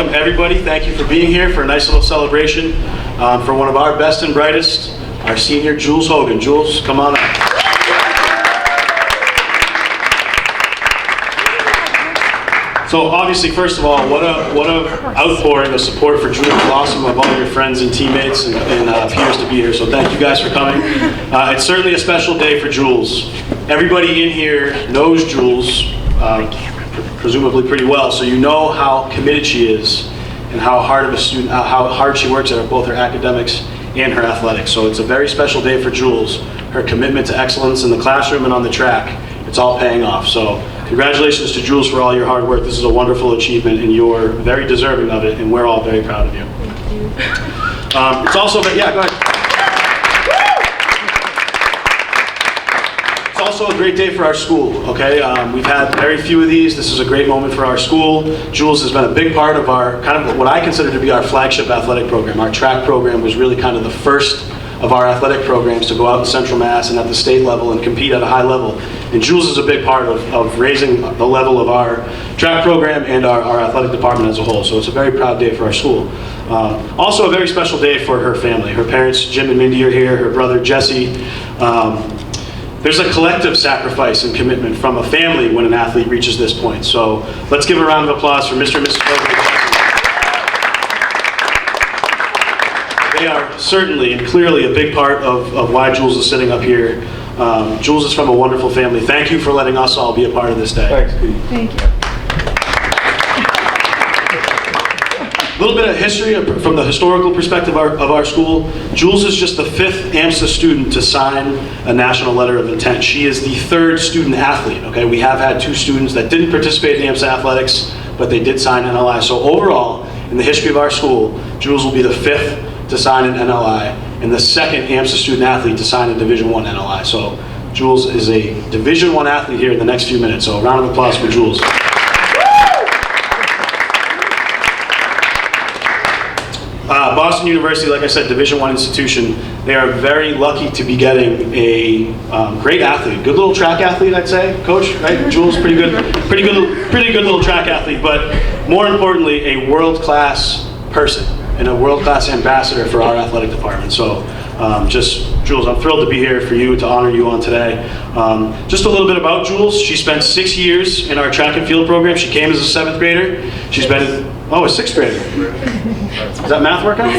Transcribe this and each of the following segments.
welcome everybody. Thank you for being here for a nice little celebration for one of our best and brightest, our senior Jules Hogan. Jules, come on up. So obviously, first of all, what a outpouring of support for Jules. Awesome of all your friends and teammates and peers to be here. So thank you guys for coming. It's certainly a special day for Jules. Everybody in here knows Jules, presumably pretty well, so you know how committed she is and how hard of a student, how hard she works at both her academics and her athletics. So it's a very special day for Jules. Her commitment to excellence in the classroom and on the track, it's all paying off. So congratulations to Jules for all your hard work. This is a wonderful achievement and you're very deserving of it, and we're all very proud of you. Thank you. It's also, yeah, go ahead. It's also a great day for our school, okay? We've had very few of these. This is a great moment for our school. Jules has been a big part of our, kind of what I consider to be our flagship athletic program. Our track program was really kind of the first of our athletic programs to go out in Central Mass and at the state level and compete at a high level. And Jules is a big part of raising the level of our track program and our athletic department as a whole. So it's a very proud day for our school. Also a very special day for her family. Her parents, Jim and Mindy, are here, her brother, Jesse. There's a collective sacrifice and commitment from a family when an athlete reaches this point. So let's give a round of applause for Mr. and Mrs. Hogan. They are certainly and clearly a big part of why Jules is sitting up here. Jules is from a wonderful family. Thank you for letting us all be a part of this day. Thanks, Pete. Thank you. A little bit of history from the historical perspective of our school. Jules is just the 5th AMSA student to sign a national letter of intent. She is the 3rd student athlete, okay? We have had 2 students that didn't participate in AMSA athletics, but they did sign NLI. So overall, in the history of our school, Jules will be the 5th to sign an NLI and the 2nd AMSA student athlete to sign a Division I NLI. So Jules is a Division I athlete here in the next few minutes. So a round of applause for Jules. Boston University, like I said, Division I institution. They are very lucky to be getting a great athlete, good little track athlete, I'd say, Coach, right? Jules, pretty good little track athlete, but more importantly, a world-class person and a world-class ambassador for our athletic department. So Jules, I'm thrilled to be here for you, to honor you on today. Just a little bit about Jules. She spent 6 years in our track and field program. She came as a 7th grader. She's been, a 6th grader. Does that math work out?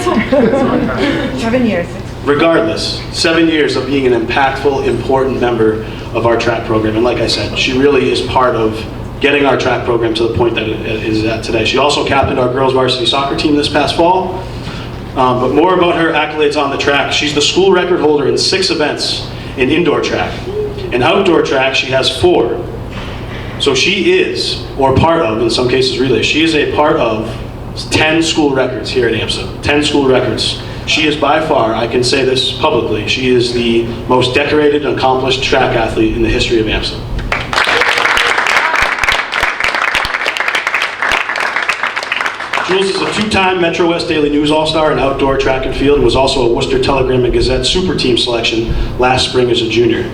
7 years. Regardless, 7 years of being an impactful, important member of our track program. And like I said, she really is part of getting our track program to the point that it is at today. She also captained our girls varsity soccer team this past fall. But more about her accolades on the track. She's the school record holder in 6 events in indoor track. In outdoor track, she has 4. So she is, or part of, in some cases relay, she is a part of 10 school records here at AMSA. 10 school records. She is by far, I can say this publicly, she is the most decorated and accomplished track athlete in the history of AMSA. Jules is a 2-time Metro West Daily News All-Star in outdoor track and field, and was also a Worcester Telegram and Gazette Super Team selection last spring as a junior.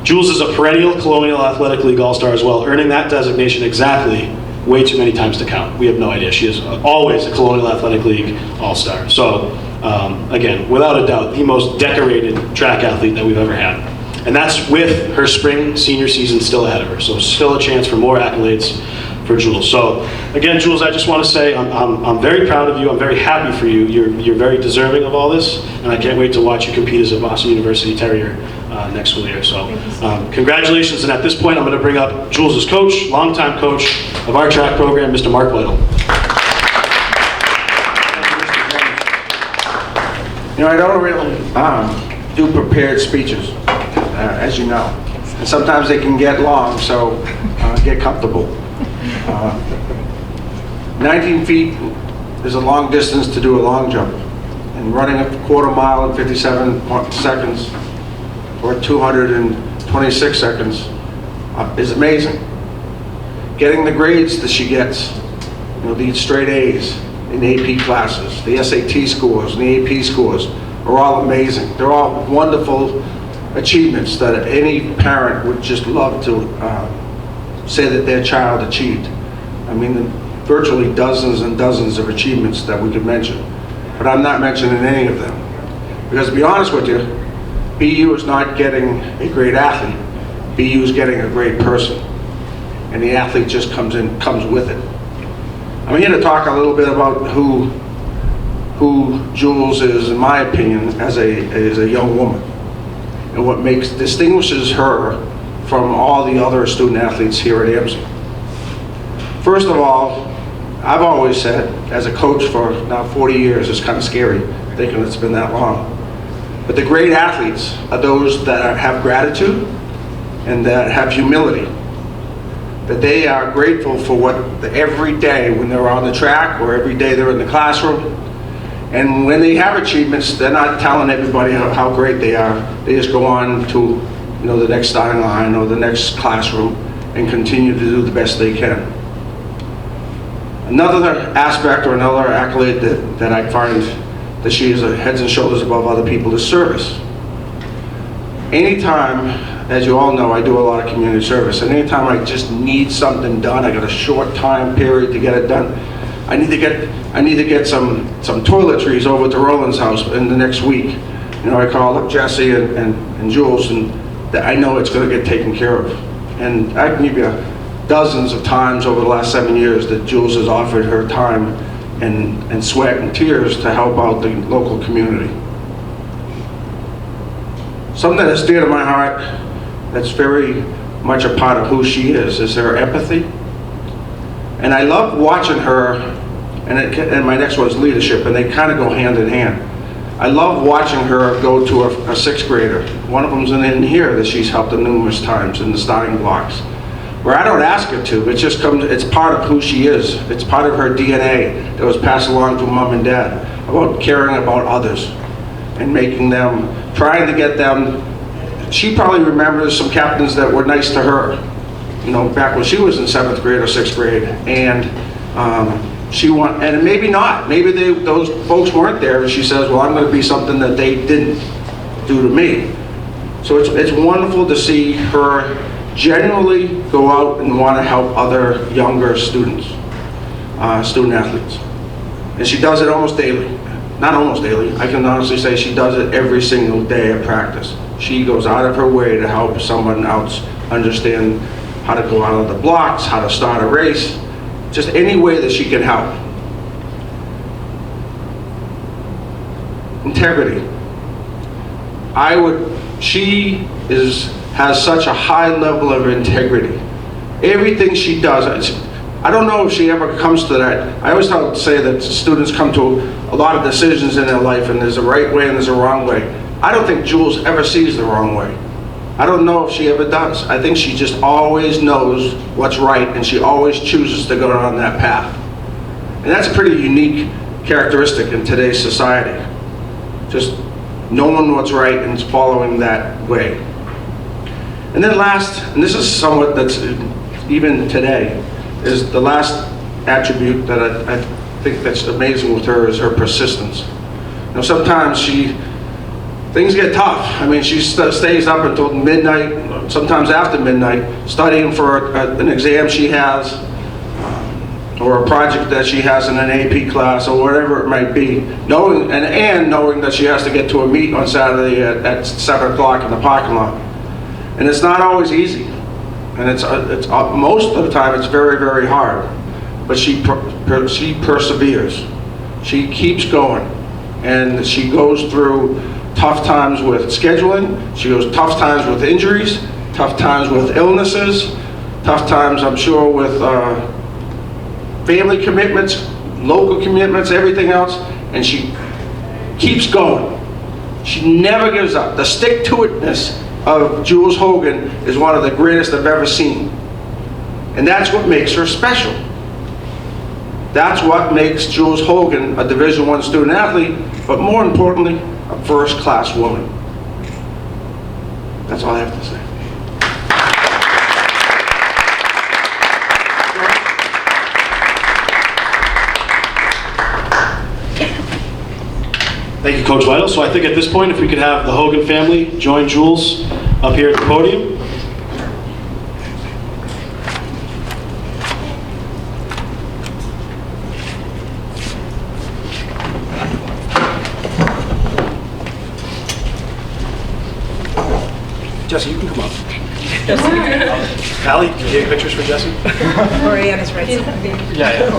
Jules is a perennial Colonial Athletic League All-Star as well, earning that designation exactly way too many times to count. We have no idea. She is always a Colonial Athletic League All-Star. So, again, without a doubt, the most decorated track athlete that we've ever had. And that's with her spring senior season still ahead of her. So still a chance for more accolades for Jules. So again, Jules, I just want to say I'm very proud of you. I'm very happy for you. You're very deserving of all this, and I can't wait to watch you compete as a Boston University Terrier next school year. So congratulations. And at this point, I'm going to bring up Jules's coach, longtime coach of our track program, Mr. Mark Lytle. You know, I don't really do prepared speeches, as you know. And sometimes they can get long, so get comfortable. 19 feet is a long distance to do a long jump. And running a quarter mile in 57 seconds or 226 seconds is amazing. Getting the grades that she gets, you know, these straight A's in AP classes, the SAT scores and the AP scores are all amazing. They're all wonderful achievements that any parent would just love to say that their child achieved. I mean, virtually dozens and dozens of achievements that we could mention. But I'm not mentioning any of them. Because to be honest with you, BU is not getting a great athlete. BU is getting a great person. And the athlete just comes with it. I'm here to talk a little bit about who Jules is, in my opinion, as a young woman, and what distinguishes her from all the other student athletes here at AMSA. First of all, I've always said, as a coach for now 40 years, it's kind of scary thinking it's been that long. But the great athletes are those that have gratitude and that have humility. That they are grateful for what every day when they're on the track or every day they're in the classroom. And when they have achievements, they're not telling everybody how great they are. They just go on to the next starting line or the next classroom and continue to do the best they can. Another aspect or another accolade that I find that she is heads and shoulders above other people is service. Anytime, as you all know, I do a lot of community service, and anytime I just need something done, I got a short time period to get it done. I need to get some toiletries over to Roland's house in the next week. I call up Jesse and Jules, and I know it's going to get taken care of. And I can give you dozens of times over the last 7 years that Jules has offered her time and sweat and tears to help out the local community. Something that's dear to my heart, that's very much a part of who she is her empathy. And I love watching her, and my next one is leadership, and they kind of go hand in hand. I love watching her go to a sixth grader. One of them's in here that she's helped them numerous times in the starting blocks, where I don't ask her to, it just comes, it's part of who she is. It's part of her DNA that was passed along to mom and dad, about caring about others and making them, trying to get them. She probably remembers some captains that were nice to her, back when she was in 7th grade or 6th grade, and and maybe not, maybe those folks weren't there, and she says, well, I'm going to be something that they didn't do to me. So it's wonderful to see her genuinely go out and want to help other younger students, student athletes. And she does it almost daily. Not almost daily, I can honestly say she does it every single day at practice. She goes out of her way to help someone else understand how to go out of the blocks, how to start a race, just any way that she can help. Integrity. She has such a high level of integrity. Everything she does, I don't know if she ever comes to that. I always say that students come to a lot of decisions in their life, and there's a right way and there's a wrong way. I don't think Jules ever sees the wrong way. I don't know if she ever does. I think she just always knows what's right, and she always chooses to go down that path. And that's a pretty unique characteristic in today's society. Just knowing what's right and following that way. And then last, and this is somewhat that's even today, is the last attribute that I think that's amazing with her is her persistence. Sometimes things get tough. I mean, she stays up until midnight, sometimes after midnight, studying for an exam she has, or a project that she has in an AP class, or whatever it might be, knowing that she has to get to a meet on Saturday at 7 o'clock in the parking lot. And it's not always easy. And it's most of the time it's very, very hard. But she perseveres. She keeps going. And she goes through tough times with scheduling. She goes tough times with injuries, tough times with illnesses, tough times, I'm sure, with family commitments, local commitments, everything else. And she keeps going. She never gives up. The stick-to-itness of Jules Hogan is one of the greatest I've ever seen. And that's what makes her special. That's what makes Jules Hogan a Division I student athlete, but more importantly, a first-class woman. That's all I have to say. Thank you, Coach Lytle. So I think at this point, if we could have the Hogan family join Jules up here at the podium. Jesse, you can come up. Allie, can you take pictures for Jesse? Oriana's right. Yeah.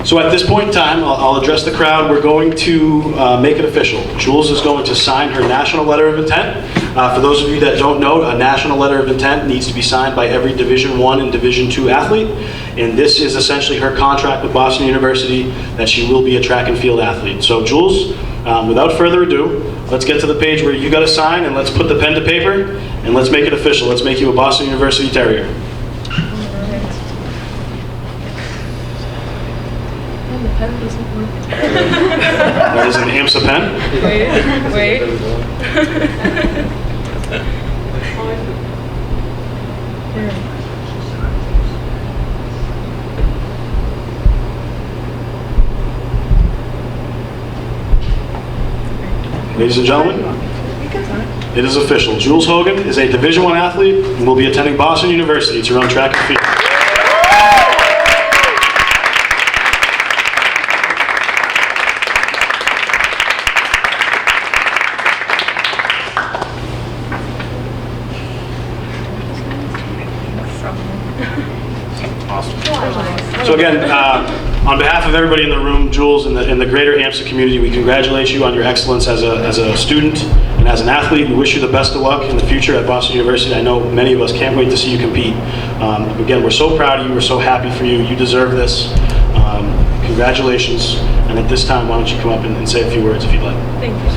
So at this point in time, I'll address the crowd. We're going to make it official. Jules is going to sign her national letter of intent. For those of you that don't know, a national letter of intent needs to be signed by every Division I and Division II athlete. And this is essentially her contract with Boston University that she will be a track and field athlete. So Jules, without further ado, let's get to the page where you got to sign, and let's put the pen to paper and let's make it official. Let's make you a Boston University Terrier. The pen doesn't work. That is an AMSA pen. Wait. Ladies and gentlemen, it is official. Jules Hogan is a Division I athlete and will be attending Boston University to run track and field. So again, on behalf of everybody in the room, Jules, and the greater AMSA community, we congratulate you on your excellence as a student and as an athlete. We wish you the best of luck in the future at Boston University. I know many of us can't wait to see you compete. Again, we're so proud of you. We're so happy for you. You deserve this. Congratulations. And at this time, why don't you come up and say a few words if you'd like. Thank you.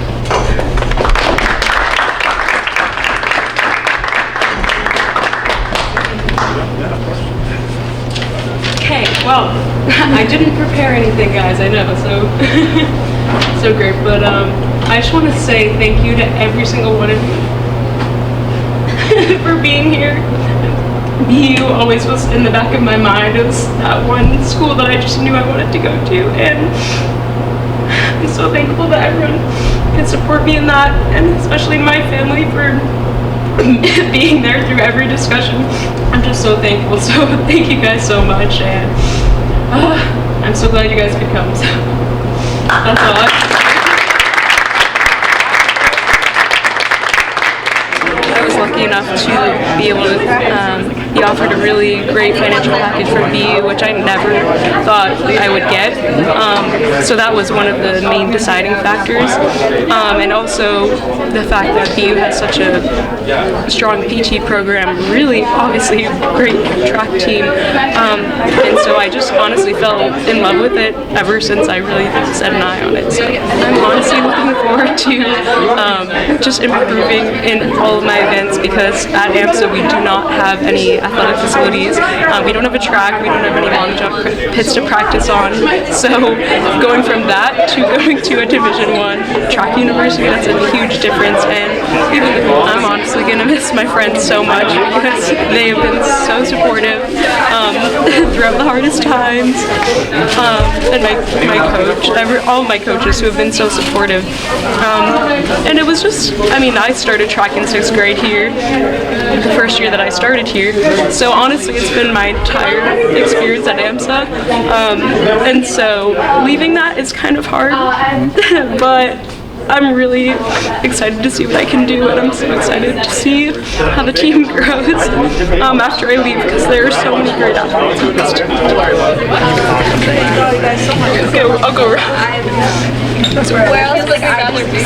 Okay, well, I didn't prepare anything, guys, I know, so great, but I just want to say thank you to every single one of you for being here. BU always was in the back of my mind. It was that one school that I just knew I wanted to go to, and I'm so thankful that everyone can support me in that, and especially my family for being there through every discussion. I'm just so thankful, so thank you guys so much, and I'm so glad you guys could come, so that's all. I was lucky enough to be able to be offered a really great financial package from BU, which I never thought I would get. So that was one of the main deciding factors. And also the fact that BU has such a strong PT program, really obviously a great track team. And so I just honestly fell in love with it ever since I really set an eye on it. So I'm honestly looking forward to just improving in all of my events, because at AMSA we do not have any athletic facilities. We don't have a track, we don't have any long jump pits to practice on. So going from that to going to a Division I track university, that's a huge difference, and I'm honestly going to miss my friends so much because they have been so supportive throughout the hardest times, and my coach, all my coaches who have been so supportive. And it was just, I mean, I started track in 6th grade here, the first year that I started here, so honestly it's been my entire experience at AMSA, and so leaving that is kind of hard, but I'm really excited to see what I can do, and I'm so excited to see how the team grows after I leave, because there are so many great athletes on this team. Okay, I'll go around. Where else would I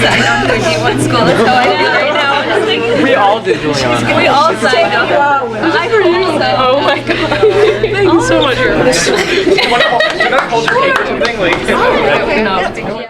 sign up for D1 school? That's how I feel right now. We all did, Juliana. We all signed up. I heard so. Oh my god. Thank you so much. You want to hold your cake or something? Like, No.